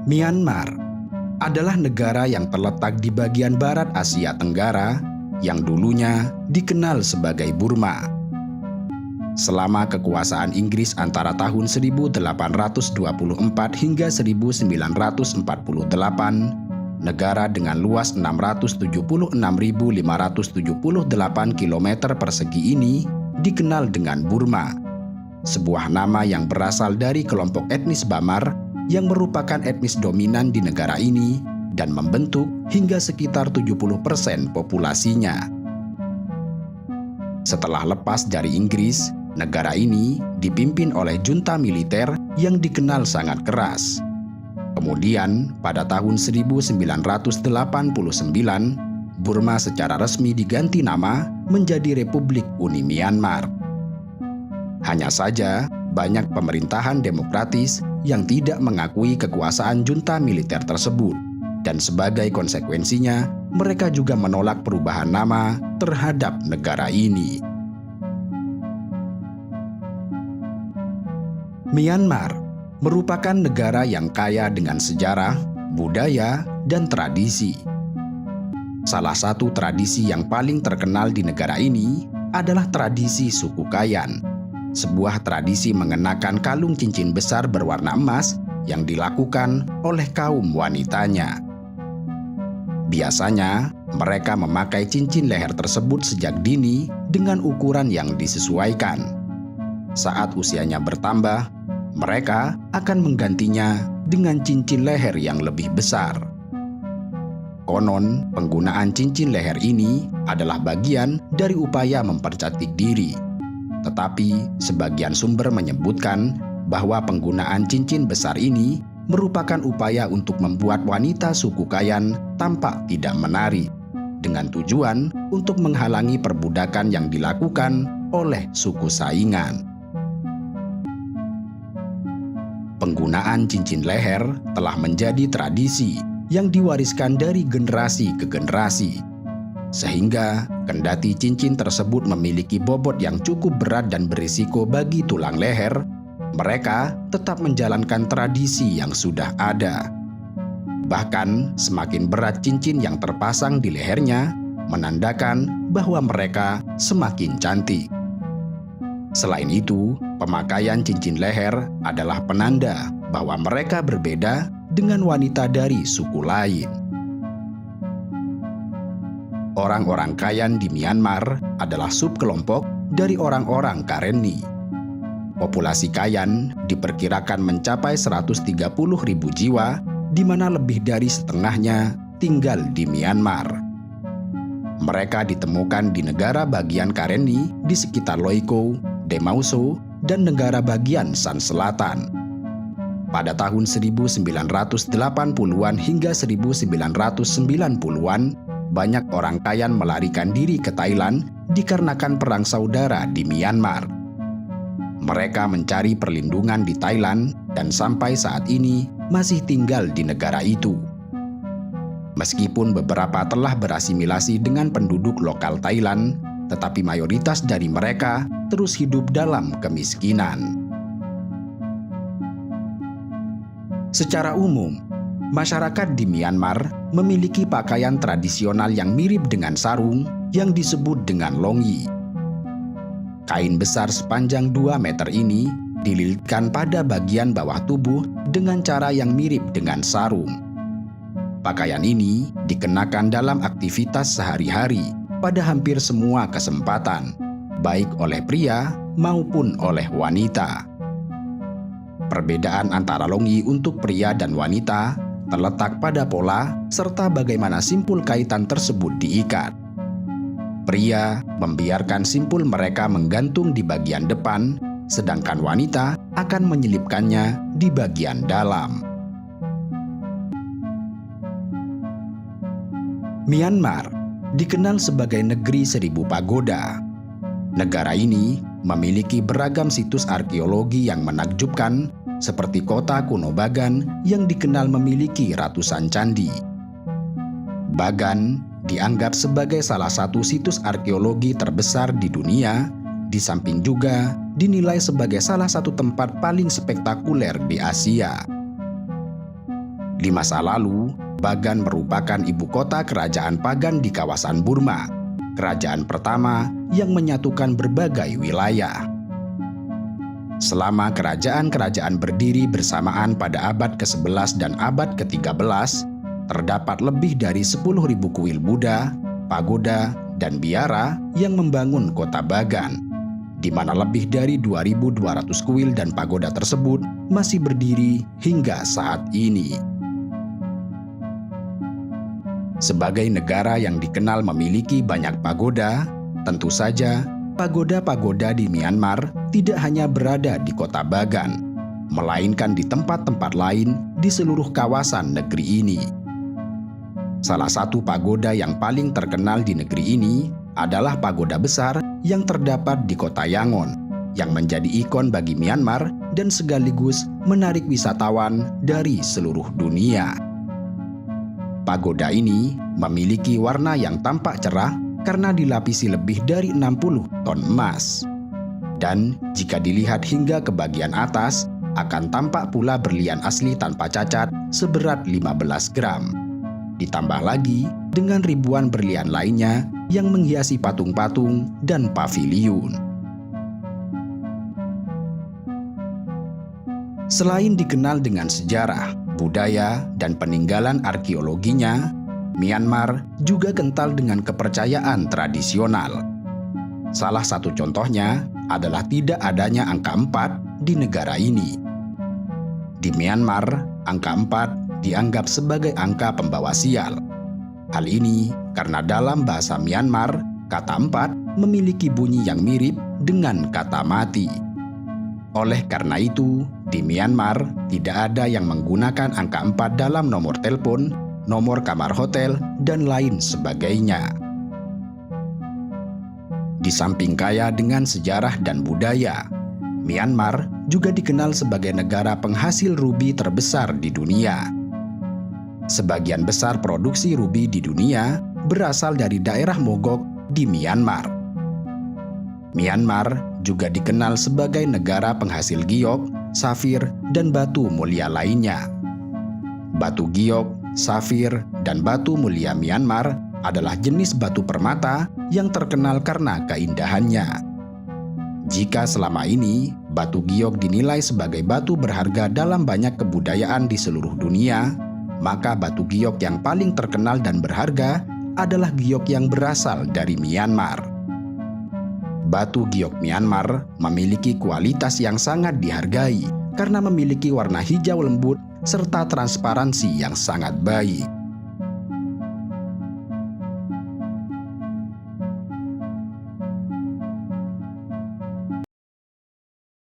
Myanmar adalah negara yang terletak di bagian barat Asia Tenggara yang dulunya dikenal sebagai Burma. Selama kekuasaan Inggris antara tahun 1824 hingga 1948, negara dengan luas 676.578 km persegi ini dikenal dengan Burma, sebuah nama yang berasal dari kelompok etnis Bamar yang merupakan etnis dominan di negara ini dan membentuk hingga sekitar 70% populasinya. Setelah lepas dari Inggris, negara ini dipimpin oleh junta militer yang dikenal sangat keras. Kemudian, pada tahun 1989, Burma secara resmi diganti nama menjadi Republik Uni Myanmar. Hanya saja, banyak pemerintahan demokratis yang tidak mengakui kekuasaan junta militer tersebut, dan sebagai konsekuensinya, mereka juga menolak perubahan nama terhadap negara ini. Myanmar merupakan negara yang kaya dengan sejarah, budaya, dan tradisi. Salah satu tradisi yang paling terkenal di negara ini adalah tradisi suku Kayan, sebuah tradisi mengenakan kalung cincin besar berwarna emas yang dilakukan oleh kaum wanitanya. Biasanya, mereka memakai cincin leher tersebut sejak dini dengan ukuran yang disesuaikan. Saat usianya bertambah, mereka akan menggantinya dengan cincin leher yang lebih besar. Konon, penggunaan cincin leher ini adalah bagian dari upaya mempercantik diri. Tetapi, sebagian sumber menyebutkan bahwa penggunaan cincin besar ini merupakan upaya untuk membuat wanita suku Kayan tampak tidak menarik, dengan tujuan untuk menghalangi perbudakan yang dilakukan oleh suku saingan. Penggunaan cincin leher telah menjadi tradisi yang diwariskan dari generasi ke generasi, sehingga kendati cincin tersebut memiliki bobot yang cukup berat dan berisiko bagi tulang leher, mereka tetap menjalankan tradisi yang sudah ada. Bahkan semakin berat cincin yang terpasang di lehernya, menandakan bahwa mereka semakin cantik. Selain itu, pemakaian cincin leher adalah penanda bahwa mereka berbeda dengan wanita dari suku lain. Orang-orang Kayan di Myanmar adalah subkelompok dari orang-orang Karenni. Populasi Kayan diperkirakan mencapai 130.000 jiwa, di mana lebih dari setengahnya tinggal di Myanmar. Mereka ditemukan di negara bagian Karenni di sekitar Loiko, Demauso, dan negara bagian Shan Selatan. Pada tahun 1980-an hingga 1990-an, banyak orang Kayan melarikan diri ke Thailand dikarenakan perang saudara di Myanmar. Mereka mencari perlindungan di Thailand dan sampai saat ini masih tinggal di negara itu. Meskipun beberapa telah berasimilasi dengan penduduk lokal Thailand, tetapi mayoritas dari mereka terus hidup dalam kemiskinan. Secara umum, masyarakat di Myanmar memiliki pakaian tradisional yang mirip dengan sarung yang disebut dengan longyi. Kain besar sepanjang 2 meter ini dililitkan pada bagian bawah tubuh dengan cara yang mirip dengan sarung. Pakaian ini dikenakan dalam aktivitas sehari-hari pada hampir semua kesempatan, baik oleh pria maupun oleh wanita. Perbedaan antara longyi untuk pria dan wanita terletak pada pola serta bagaimana simpul kaitan tersebut diikat. Pria membiarkan simpul mereka menggantung di bagian depan, sedangkan wanita akan menyelipkannya di bagian dalam. Myanmar dikenal sebagai negeri 1000 pagoda. Negara ini memiliki beragam situs arkeologi yang menakjubkan, seperti kota kuno Bagan yang dikenal memiliki ratusan candi. Bagan dianggap sebagai salah satu situs arkeologi terbesar di dunia, di samping juga dinilai sebagai salah satu tempat paling spektakuler di Asia. Di masa lalu, Bagan merupakan ibu kota kerajaan Pagan di kawasan Burma, kerajaan pertama yang menyatukan berbagai wilayah. Selama kerajaan-kerajaan berdiri bersamaan pada abad ke-11 dan abad ke-13, terdapat lebih dari 10.000 kuil Buddha, pagoda, dan biara yang membangun kota Bagan, di mana lebih dari 2.200 kuil dan pagoda tersebut masih berdiri hingga saat ini. Sebagai negara yang dikenal memiliki banyak pagoda, tentu saja pagoda-pagoda di Myanmar tidak hanya berada di kota Bagan, melainkan di tempat-tempat lain di seluruh kawasan negeri ini. Salah satu pagoda yang paling terkenal di negeri ini adalah pagoda besar yang terdapat di kota Yangon, yang menjadi ikon bagi Myanmar dan sekaligus menarik wisatawan dari seluruh dunia. Pagoda ini memiliki warna yang tampak cerah karena dilapisi lebih dari 60 ton emas. Dan jika dilihat hingga ke bagian atas, akan tampak pula berlian asli tanpa cacat seberat 15 gram. Ditambah lagi dengan ribuan berlian lainnya yang menghiasi patung-patung dan paviliun. Selain dikenal dengan sejarah, budaya, dan peninggalan arkeologinya, Myanmar juga kental dengan kepercayaan tradisional. Salah satu contohnya adalah tidak adanya angka 4 di negara ini. Di Myanmar, angka 4 dianggap sebagai angka pembawa sial. Hal ini karena dalam bahasa Myanmar, kata 4 memiliki bunyi yang mirip dengan kata mati. Oleh karena itu, di Myanmar tidak ada yang menggunakan angka 4 dalam nomor telepon, nomor kamar hotel, dan lain sebagainya. Di samping kaya dengan sejarah dan budaya, Myanmar juga dikenal sebagai negara penghasil rubi terbesar di dunia. Sebagian besar produksi rubi di dunia berasal dari daerah Mogok di Myanmar. Myanmar juga dikenal sebagai negara penghasil giok, safir, dan batu mulia lainnya. Batu giok, safir, dan batu mulia Myanmar adalah jenis batu permata yang terkenal karena keindahannya. Jika selama ini batu giok dinilai sebagai batu berharga dalam banyak kebudayaan di seluruh dunia, maka batu giok yang paling terkenal dan berharga adalah giok yang berasal dari Myanmar. Batu giok Myanmar memiliki kualitas yang sangat dihargai karena memiliki warna hijau lembut serta transparansi yang sangat baik.